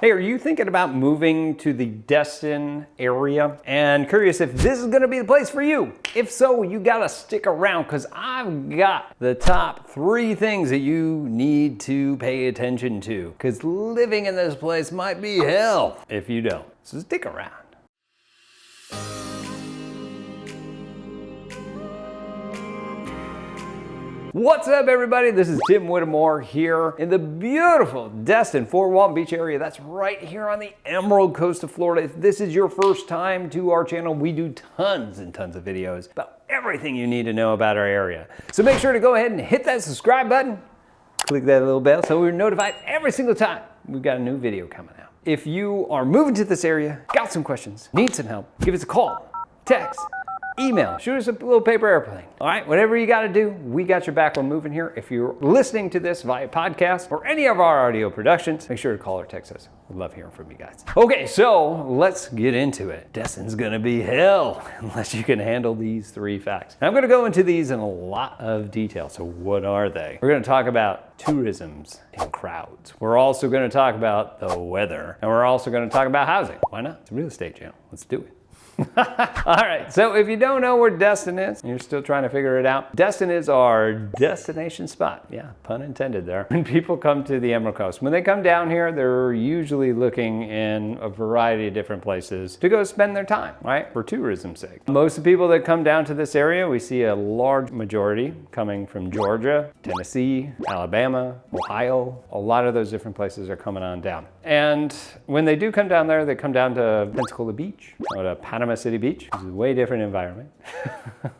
Hey, are you thinking about moving to the Destin area and curious if this is gonna be the place for you? If so, you gotta stick around because I've got the top 3 things that you need to pay attention to, because living in this place might be hell if you don't. So stick around. What's up, everybody? This is Tim Whittemore here in the beautiful Destin-Fort Walton Beach area. That's right here on the Emerald Coast of Florida. If this is your first time to our channel, we do tons and tons of videos about everything you need to know about our area. So make sure to go ahead and hit that subscribe button, click that little bell so we're notified every single time we've got a new video coming out. If you are moving to this area, got some questions, need some help, give us a call, text, email, shoot us a little paper airplane. All right, whatever you gotta do, we got your back while moving here. If you're listening to this via podcast or any of our audio productions, make sure to call or text us. We love hearing from you guys. Okay, so let's get into it. Destin's gonna be hell unless you can handle these 3 facts. And I'm gonna go into these in a lot of detail. So what are they? We're gonna talk about tourisms and crowds. We're also gonna talk about the weather. And we're also gonna talk about housing. Why not? It's a real estate channel. Let's do it. All right, so if you don't know where Destin is, and you're still trying to figure it out, Destin is our destination spot. Yeah, pun intended there. When people come to the Emerald Coast, when they come down here, they're usually looking in a variety of different places to go spend their time, right? For tourism's sake. Most of the people that come down to this area, we see a large majority coming from Georgia, Tennessee, Alabama, Ohio. A lot of those different places are coming on down. And when they do come down there, they come down to Pensacola Beach, or to Panama City Beach, which is a way different environment.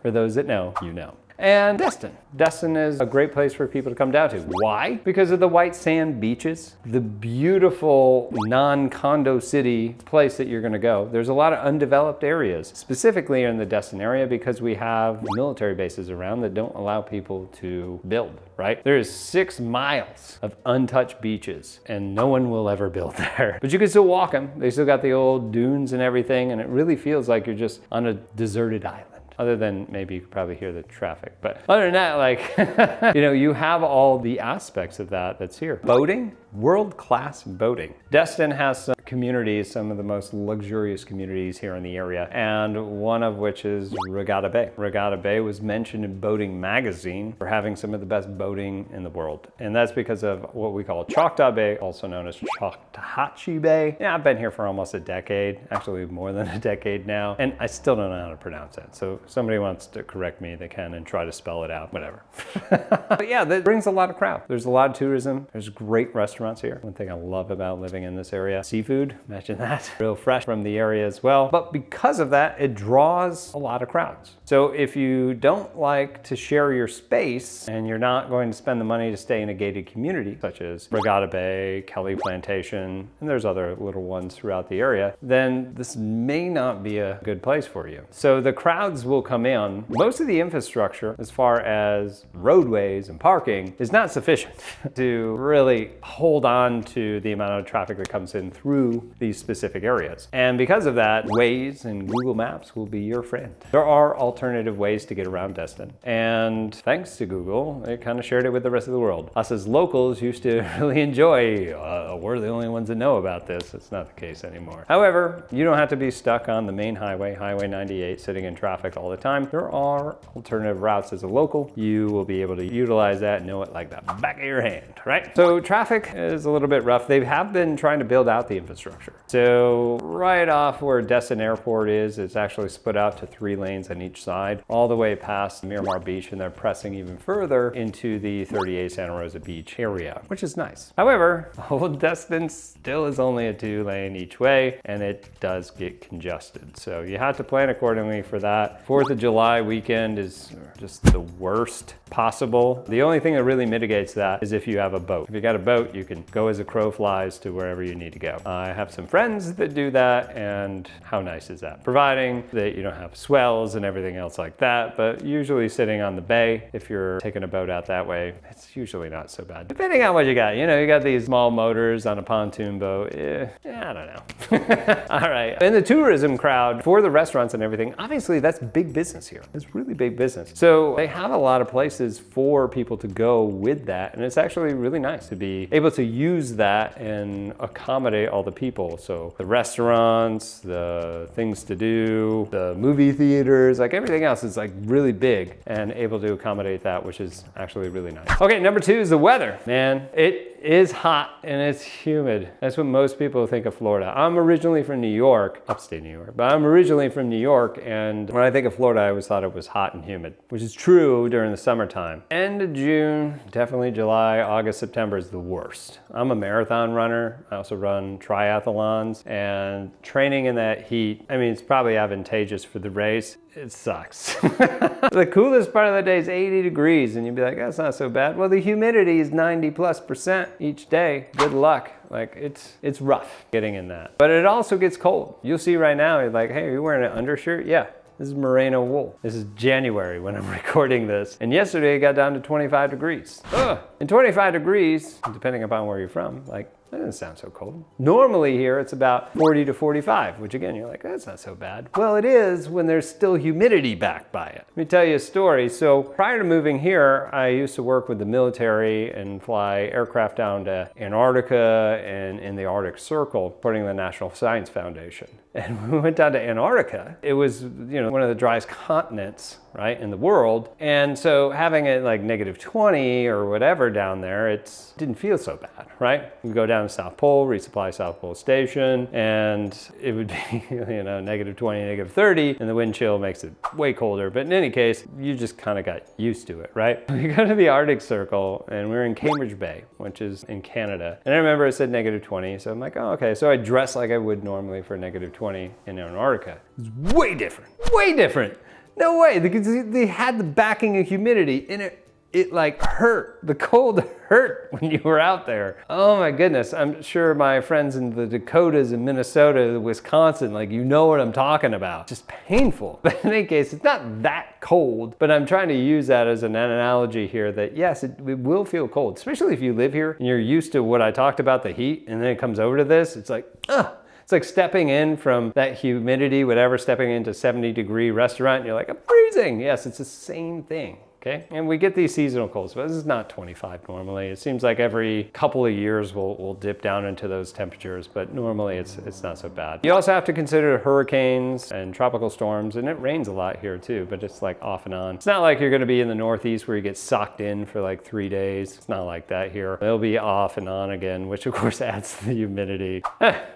For those that know, you know. And Destin. Destin is a great place for people to come down to. Why? Because of the white sand beaches, the beautiful non-condo city place that you're gonna go. There's a lot of undeveloped areas, specifically in the Destin area, because we have military bases around that don't allow people to build, right? There is 6 miles of untouched beaches and no one will ever build there. But you can still walk them. They still got the old dunes and everything, and it really feels like you're just on a deserted island. Other than maybe you could probably hear the traffic. But other than that, like, you know, you have all the aspects of that that's here. Boating, world-class boating. Destin has some communities, some of the most luxurious communities here in the area, and one of which is Regatta Bay. Regatta Bay was mentioned in Boating Magazine for having some of the best boating in the world. And that's because of what we call Choctaw Bay, also known as Choctawhatchee Bay. Yeah, I've been here for almost a decade, actually more than a decade now, and I still don't know how to pronounce it. So if somebody wants to correct me, they can, and try to spell it out, whatever. But yeah, that brings a lot of crowd. There's a lot of tourism. There's great restaurants here. One thing I love about living in this area, seafood, imagine that. Real fresh from the area as well. But because of that, it draws a lot of crowds. So if you don't like to share your space and you're not going to spend the money to stay in a gated community, such as Regatta Bay, Kelly Plantation, and there's other little ones throughout the area, then this may not be a good place for you. So the crowds will come in. Most of the infrastructure, as far as roadways and parking, is not sufficient to really hold on to the amount of traffic that comes in through these specific areas. And because of that, Waze and Google Maps will be your friend. There are alternative ways to get around Destin. And thanks to Google, it kind of shared it with the rest of the world. Us as locals used to really enjoy, we're the only ones that know about this. It's not the case anymore. However, you don't have to be stuck on the main highway, Highway 98, sitting in traffic all the time. There are alternative routes as a local. You will be able to utilize that and know it like the back of your hand, right? So traffic is a little bit rough. They have been trying to build out the infrastructure. So right off where Destin Airport is, it's actually split out to 3 lanes on each side, all the way past Miramar Beach, and they're pressing even further into the 38 Santa Rosa Beach area, which is nice. However, Old Destin still is only a 2-lane each way, and it does get congested. So you have to plan accordingly for that. 4th of July weekend is just the worst possible. The only thing that really mitigates that is if you have a boat. If you got a boat, you can go as a crow flies to wherever you need to go. I have some friends that do that, and how nice is that? Providing that you don't have swells and everything else like that, but usually sitting on the bay, if you're taking a boat out that way, it's usually not so bad. Depending on what you got. You know, you got these small motors on a pontoon boat. I don't know. All right. In the tourism crowd, for the restaurants and everything, obviously that's big business here. It's really big business. So they have a lot of places for people to go with that, and it's actually really nice to be able to use that and accommodate all the people. So the restaurants, the things to do, the movie theaters, like everything else is like really big and able to accommodate that, which is actually really nice. Okay, number 2 is the weather. Man, it is hot and it's humid. That's what most people think of Florida. I'm originally from New York, upstate New York, but I'm originally from New York, and when I think of Florida, I always thought it was hot and humid, which is true during the summertime. End of June, definitely July, August, September is the worst. I'm a marathon runner. I also run triathlons, and training in that heat, I mean, it's probably advantageous for the race. It sucks. The coolest part of the day is 80 degrees, and you'd be like, that's not so bad. Well, the humidity is 90+% each day. Good luck. Like, it's rough getting in that. But it also gets cold. You'll see right now, you're like, hey, are you wearing an undershirt? Yeah. This is merino wool. This is January when I'm recording this. And yesterday it got down to 25 degrees. Ugh. And 25 degrees, depending upon where you're from, like, that doesn't sound so cold. Normally here it's about 40 to 45, which again, you're like, that's not so bad. Well, it is when there's still humidity backed by it. Let me tell you a story. So prior to moving here, I used to work with the military and fly aircraft down to Antarctica and in the Arctic Circle, supporting the National Science Foundation. And when we went down to Antarctica, it was, you know, one of the driest continents, right, in the world. And so having it like -20 or whatever down there, it didn't feel so bad, right? We go down to South Pole, resupply South Pole Station, and it would be, you know, -20, -30, and the wind chill makes it way colder. But in any case, you just kind of got used to it, right? We go to the Arctic Circle, and we're in Cambridge Bay, which is in Canada. And I remember it said -20, so I'm like, oh, okay. So I dress like I would normally for -20 in Antarctica. It's way different, way different. No way, because they had the backing of humidity, and it like hurt. The cold hurt when you were out there. Oh my goodness, I'm sure my friends in the Dakotas and Minnesota, Wisconsin, like, you know what I'm talking about. Just painful. But in any case, it's not that cold, but I'm trying to use that as an analogy here that yes, it will feel cold, especially if you live here and you're used to what I talked about, the heat, and then it comes over to this, it's like, ugh. It's like stepping in from that humidity, whatever, stepping into 70-degree restaurant, and you're like, I'm freezing. Yes, it's the same thing. Okay, and we get these seasonal colds, but this is not 25 normally. It seems like every couple of years we'll dip down into those temperatures, but normally it's not so bad. You also have to consider hurricanes and tropical storms, and it rains a lot here too, but it's like off and on. It's not like you're gonna be in the Northeast where you get socked in for like 3 days. It's not like that here. It'll be off and on again, which of course adds to the humidity.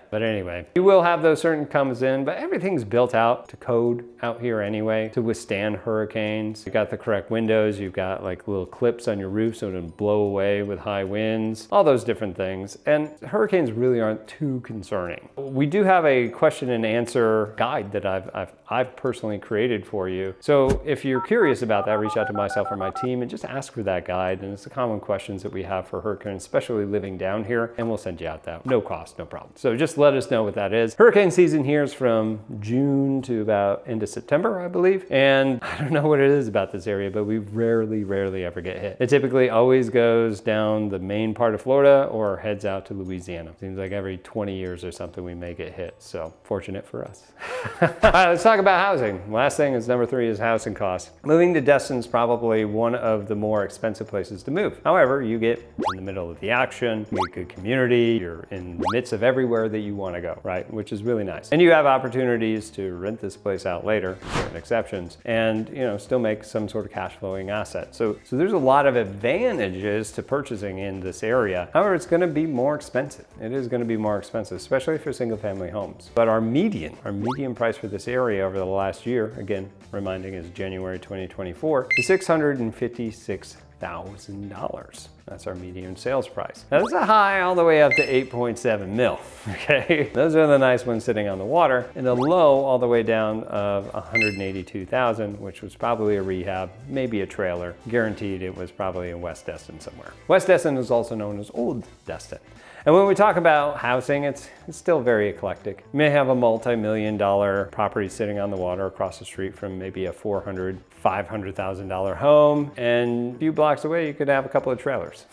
But anyway, you will have those certain comes in, but everything's built out to code out here anyway to withstand hurricanes. You got the correct windows, you've got like little clips on your roof so it doesn't blow away with high winds, all those different things. And hurricanes really aren't too concerning. We do have a question and answer guide that I've personally created for you. So if you're curious about that, reach out to myself or my team and just ask for that guide. And it's the common questions that we have for hurricanes, especially living down here, and we'll send you out that. No cost, no problem. So just let us know what that is. Hurricane season here is from June to about into September, I believe. And I don't know what it is about this area, but we rarely ever get hit. It typically always goes down the main part of Florida or heads out to Louisiana. Seems like every 20 years or something we may get hit. So fortunate for us. All right, let's talk about housing. Last thing is number 3 is housing costs. Moving to Destin is probably one of the more expensive places to move. However, you get in the middle of the action, you get good community, you're in the midst of everywhere that you want to go, right? Which is really nice. And you have opportunities to rent this place out later, certain exceptions, and you know, still make some sort of cash flowing asset. So there's a lot of advantages to purchasing in this area. However, it's going to be more expensive. It is going to be more expensive, especially for single family homes. But our median price for this area over the last year, again, reminding is January 2024, is $656,000. That's our median sales price. Now that's a high all the way up to 8.7 mil, okay? Those are the nice ones sitting on the water, and the low all the way down of 182,000, which was probably a rehab, maybe a trailer. Guaranteed it was probably in West Destin somewhere. West Destin is also known as Old Destin. And when we talk about housing, it's still very eclectic. You may have a multi-million-dollar property sitting on the water across the street from maybe a $400,000, $500,000 home, and a few blocks away you could have a couple of trailers.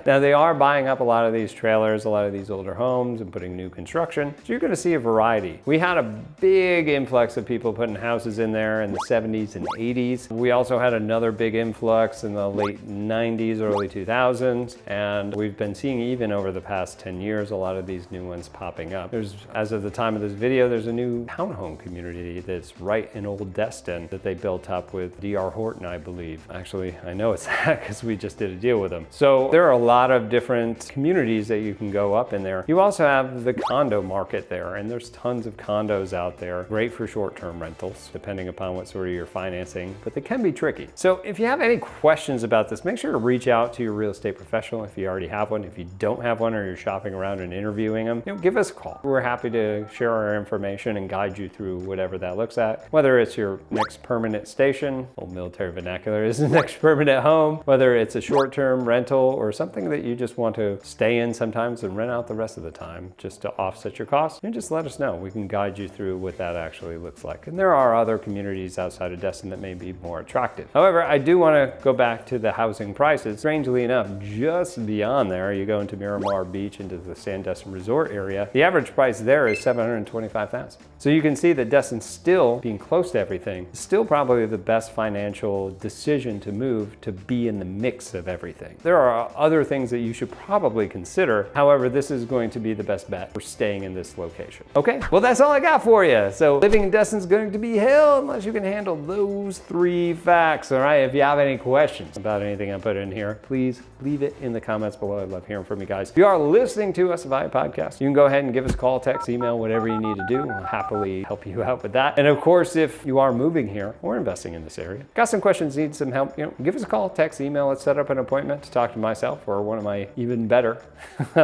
Now they are buying up a lot of these trailers, a lot of these older homes, and putting new construction, so you're gonna see a variety. We had a big influx of people putting houses in there in the 70s and 80s. We also had another big influx in the late 90s, early 2000s, and we've been seeing even over the the past 10 years, a lot of these new ones popping up. There's, as of the time of this video, there's a new townhome community that's right in Old Destin that they built up with D.R. Horton, I believe. Actually, I know it's that because we just did a deal with them. So there are a lot of different communities that you can go up in there. You also have the condo market there, and there's tons of condos out there. Great for short-term rentals, depending upon what sort of you're financing, but they can be tricky. So if you have any questions about this, make sure to reach out to your real estate professional if you already have one. If you don't have one or you're shopping around and interviewing them, give us a call. We're happy to share our information and guide you through whatever that looks at. Whether it's your next permanent station, old military vernacular is the next permanent home, whether it's a short-term rental or something that you just want to stay in sometimes and rent out the rest of the time just to offset your costs, you just let us know. We can guide you through what that actually looks like. And there are other communities outside of Destin that may be more attractive. However, I do want to go back to the housing prices. Strangely enough, just beyond there, you go into Miramar Beach, into the Sandestin Resort area, the average price there is $725,000. So you can see that Destin, still being close to everything, is still probably the best financial decision to move, to be in the mix of everything. There are other things that you should probably consider. However, this is going to be the best bet for staying in this location. Okay, well, that's all I got for you. So living in Destin is going to be hell unless you can handle those 3 facts. All right, if you have any questions about anything I put in here, please leave it in the comments below. I'd love hearing from you guys. If you are listening to us via podcast, you can go ahead and give us a call, text, email, whatever you need to do. We'll happily help you out with that. And of course, if you are moving here or investing in this area, got some questions, need some help, give us a call, text, email. Let's set up an appointment to talk to myself or one of my even better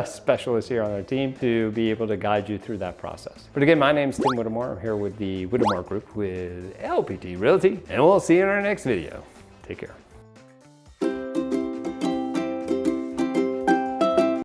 specialists here on our team to be able to guide you through that process. But again, my name's Tim Whittemore. I'm here with the Whittemore Group with LPT Realty, and we'll see you in our next video. Take care.